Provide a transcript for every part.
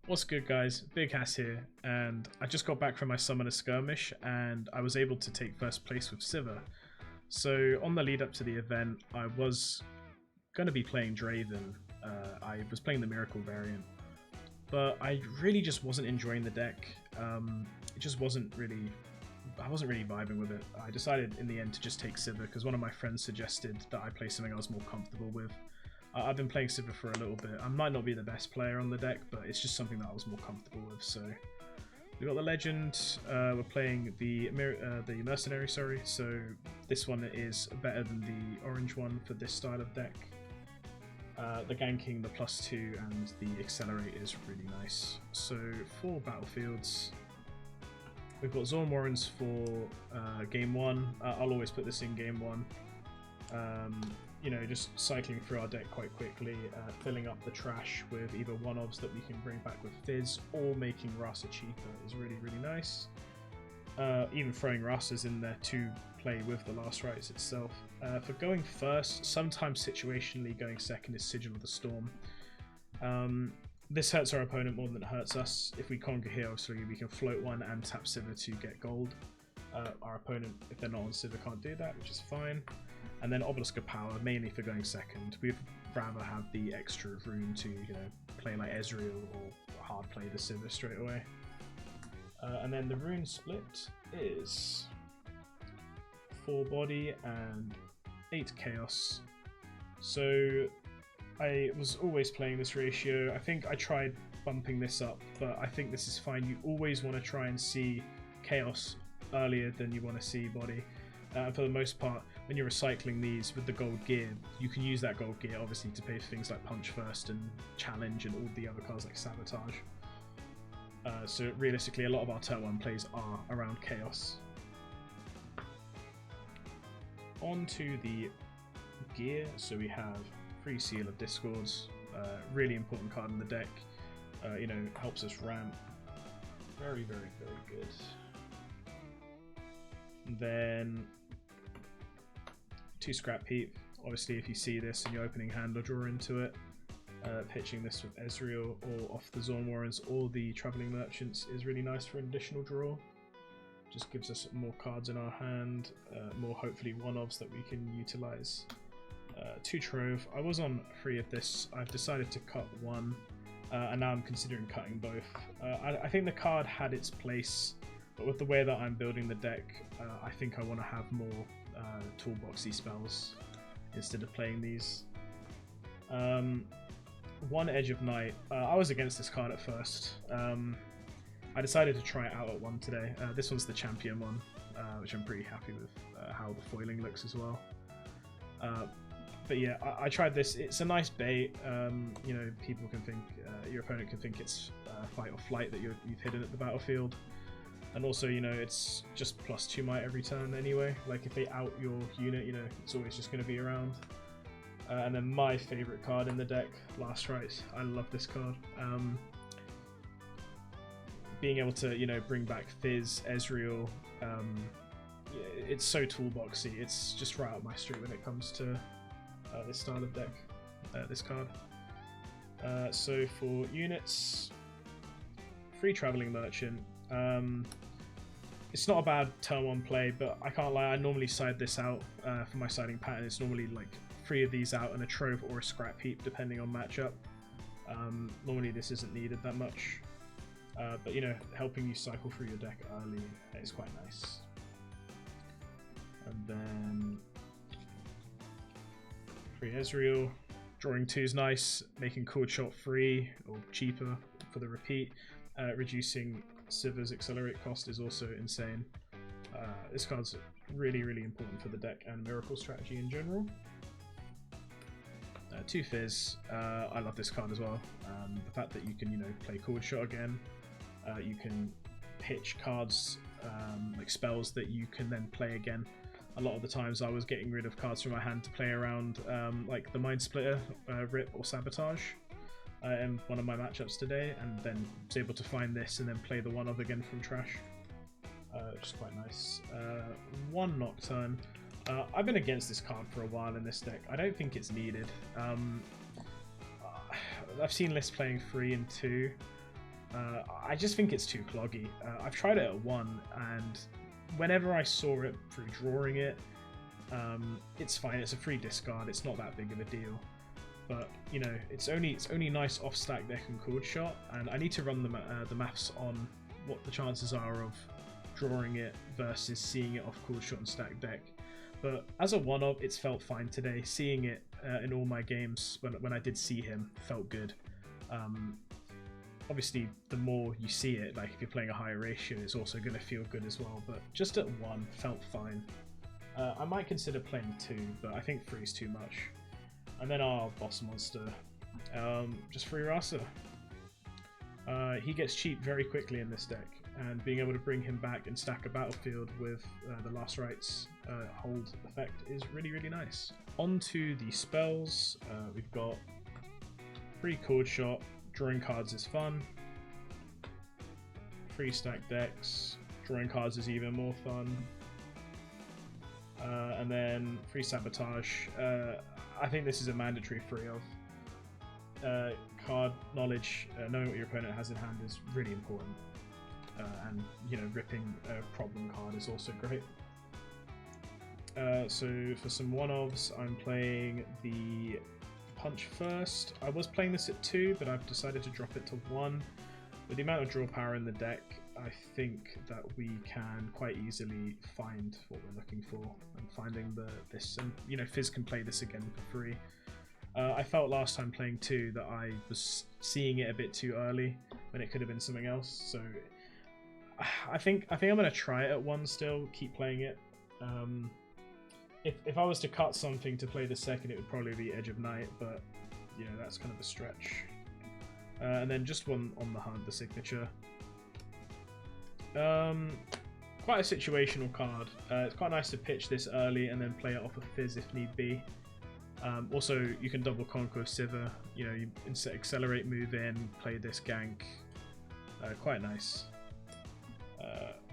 What's good, guys? Big Hass here, and I just got back from my Summoner Skirmish, and I was able to take first place with Sivir. So on the lead up to the event, I was going to be playing Draven. I was playing the Miracle variant, but I really just wasn't enjoying the deck. It just wasn't really... I wasn't really vibing with it. I decided in the end to just take Sivir because one of my friends suggested that I play something I was more comfortable with. I've been playing Sivir for a little bit. I might not be the best player on the deck, but it's just something that I was more comfortable with. So we got the Legend. We're playing the Mercenary. Sorry. So this one is better than the orange one for this style of deck. The ganking, the +2, and the accelerate is really nice. So for battlefields, we've got Zaun Warrens for game 1. I'll always put this in game 1. You know, just cycling through our deck quite quickly, filling up the trash with either one-ofs that we can bring back with Fizz, or making Rhasa cheaper is really, really nice. Even throwing Rhasas in there to play with the Last Rites itself. For going first, sometimes situationally going second is Sigil of the Storm. This hurts our opponent more than it hurts us. If we conquer here, obviously we can float one and tap Sivir to get gold. Our opponent, if they're not on Sivir, can't do that, which is fine. And then Obelisk of Power, mainly for going second. We'd rather have the extra rune to, you know, play like Ezreal or hard play the Sivir straight away. And then the rune split is 4 body and 8 chaos. So I was always playing this ratio. I think I tried bumping this up, but I think this is fine. You always want to try and see chaos earlier than you want to see body. For the most part, when you're recycling these with the gold gear, you can use that gold gear obviously to pay for things like Punch First and Challenge and all the other cards like Sabotage. So realistically, a lot of our turn 1 plays are around chaos. On to the gear, so we have Free Seal of Discords, really important card in the deck. You know, helps us ramp. Very, very, very good. And then 2 Scrapheap. Obviously, if you see this in your opening hand or draw into it, pitching this with Ezreal or off the Zaun Warrens or the Travelling Merchants is really nice for an additional draw. Just gives us more cards in our hand, more hopefully one-ofs that we can utilise. 2 Trove. I was on 3 of this. I've decided to cut 1, and now I'm considering cutting both. I think the card had its place, but with the way that I'm building the deck, I think I want to have more toolboxy spells instead of playing these. 1 Edge of Night. I was against this card at first. I decided to try it out at 1 today. This one's the champion one, which I'm pretty happy with how the foiling looks as well. But yeah, I tried this. It's a nice bait. You know, people can think, your opponent can think it's fight or flight that you've hidden at the battlefield. And also, you know, it's just +2 might every turn anyway. Like, if they out your unit, you know, it's always just going to be around. And then my favourite card in the deck, Last Rites. I love this card. Being able to, you know, bring back Fizz, Ezreal, it's so toolboxy. It's just right up my street when it comes to this style of deck, this card. So for units, free Travelling Merchant. It's not a bad turn 1 play, but I can't lie, I normally side this out for my siding pattern. It's normally like 3 of these out and a Trove or a Scrapheap depending on matchup. Normally this isn't needed that much, but you know, helping you cycle through your deck early is quite nice. And then 3 Ezreal. Drawing 2 is nice, making Cold Shot free or cheaper for the repeat. Reducing Sivir's accelerate cost is also insane. This card's really, really important for the deck and Miracle strategy in general. 2 Fizz. I love this card as well. The fact that you can, you know, play Cold Shot again. You can pitch cards, like spells that you can then play again. A lot of the times I was getting rid of cards from my hand to play around, like the Mind Splitter, Rip or Sabotage. In one of my matchups today, and then was able to find this and then play the one-of again from trash, which is quite nice. 1 Nocturne. I've been against this card for a while in this deck. I don't think it's needed. I've seen lists playing 3 and 2. I just think it's too cloggy. I've tried it at 1, and whenever I saw it through drawing it, it's fine. It's a free discard. It's not that big of a deal. But you know, it's only nice off stack deck and chord shot, and I need to run the maths on what the chances are of drawing it versus seeing it off chord shot and stack deck. But as a one-of, it's felt fine today. Seeing it in all my games when I did see him felt good. Obviously, the more you see it, like if you're playing a higher ratio, it's also going to feel good as well. But just at 1, felt fine. I might consider playing 2, but I think 3 is too much. And then our boss monster, just free Rhasa. He gets cheap very quickly in this deck, and being able to bring him back and stack a battlefield with the Last Rites hold effect is really, really nice. On to the spells. We've got free chord shot. Drawing cards is fun. Free stack decks. Drawing cards is even more fun. And then free Sabotage. I think this is a mandatory free of. Card knowledge, knowing what your opponent has in hand is really important. And you know, ripping a problem card is also great. So for some one-offs, I'm playing the Punch first. I was playing this at 2, but I've decided to drop it to 1. With the amount of draw power in the deck, I think that we can quite easily find what we're looking for, and finding this, and you know, Fizz can play this again for free. I felt last time playing 2 that I was seeing it a bit too early when it could have been something else. So I think I'm gonna try it at 1 still. Keep playing it. If I was to cut something to play the second, it would probably be Edge of Night, but you know, that's kind of a stretch. And then just one on the hunt, the signature. Quite a situational card. It's quite nice to pitch this early and then play it off of Fizz if need be. Also, you can double conquer with Sivir. You know, you accelerate, move in, play this gank. Quite nice.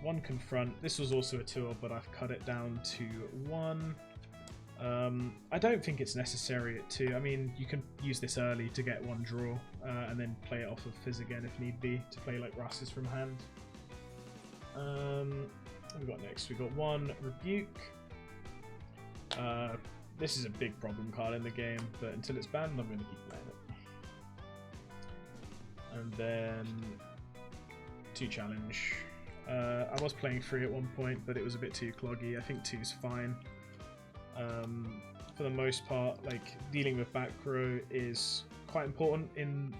1 Confront. This was also a 2-of, but I've cut it down to 1. I don't think it's necessary at 2. I mean, you can use this early to get 1 draw, and then play it off of Fizz again if need be, to play like Rhasas from hand. What have we got next? We've got 1 Rebuke. This is a big problem card in the game, but until it's banned, I'm going to keep playing it. And then 2 Challenge. I was playing 3 at one point, but it was a bit too cloggy. I think 2's fine. For the most part, like, dealing with back row is quite important in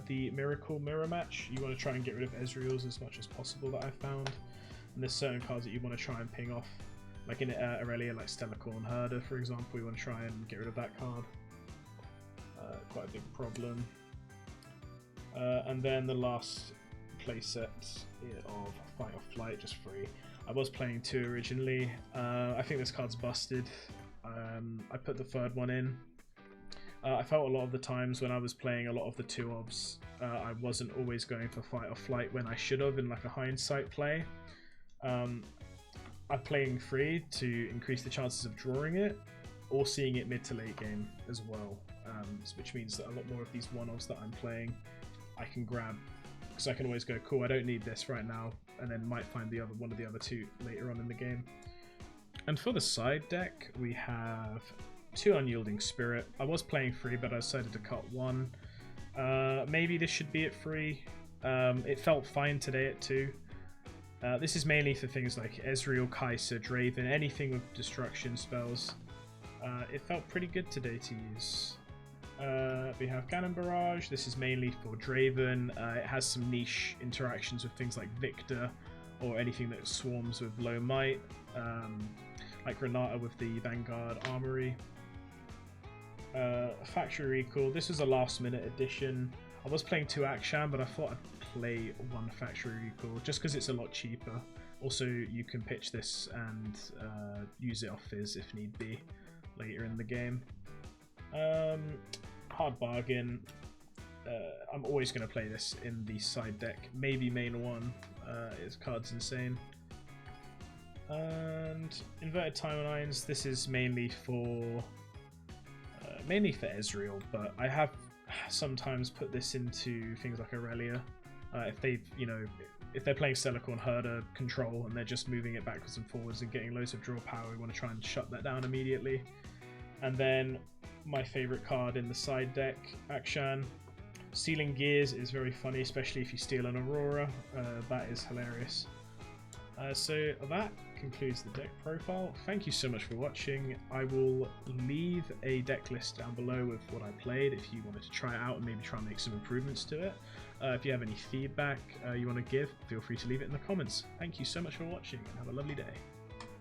the Miracle Mirror match. You want to try and get rid of Ezreal's as much as possible that I've found. And there's certain cards that you want to try and ping off. Like in Aurelia, like Stellarcorn Herder, for example, you want to try and get rid of that card. Quite a big problem. And then the last playset of Fight or Flight, just free. I was playing 2 originally. I think this card's busted. I put the 3rd one in. I felt a lot of the times when I was playing a lot of the 2-ofs, I wasn't always going for Fight or Flight when I should have in like a hindsight play. I'm playing 3 to increase the chances of drawing it, or seeing it mid to late game as well, which means that a lot more of these one-offs that I'm playing I can grab, because I can always go, cool, I don't need this right now, and then might find the one of the other 2 later on in the game. And for the side deck, we have 2 Unyielding Spirit. I was playing 3, but I decided to cut 1. Maybe this should be at 3. It felt fine today at 2. This is mainly for things like Ezreal, Kai'Sa, Draven, anything with destruction spells. It felt pretty good today to use. We have Cannon Barrage. This is mainly for Draven. It has some niche interactions with things like Victor, or anything that swarms with low might, like Renata with the Vanguard Armory. Factory Recall. This was a last minute addition. I was playing 2 Akshan, but I thought I'd play 1 Factory Recall just because it's a lot cheaper. Also, you can pitch this and use it off Fizz if need be later in the game. Hard bargain. I'm always going to play this in the side deck, maybe main 1. Its card's insane. And Inverted Timelines. This is mainly for Ezreal, but I have sometimes put this into things like Aurelia. If they've, you know, if they're playing Celicorn Herder control and they're just moving it backwards and forwards and getting loads of draw power, we want to try and shut that down immediately. And then my favorite card in the side deck, Akshan. Stealing Gears is very funny, especially if you steal an Aurora. That is hilarious. So that concludes the deck profile. Thank you so much for watching. I will leave a deck list down below with what I played if you wanted to try it out and maybe try and make some improvements to it. If you have any feedback you want to give, feel free to leave it in the comments. Thank you so much for watching and have a lovely day.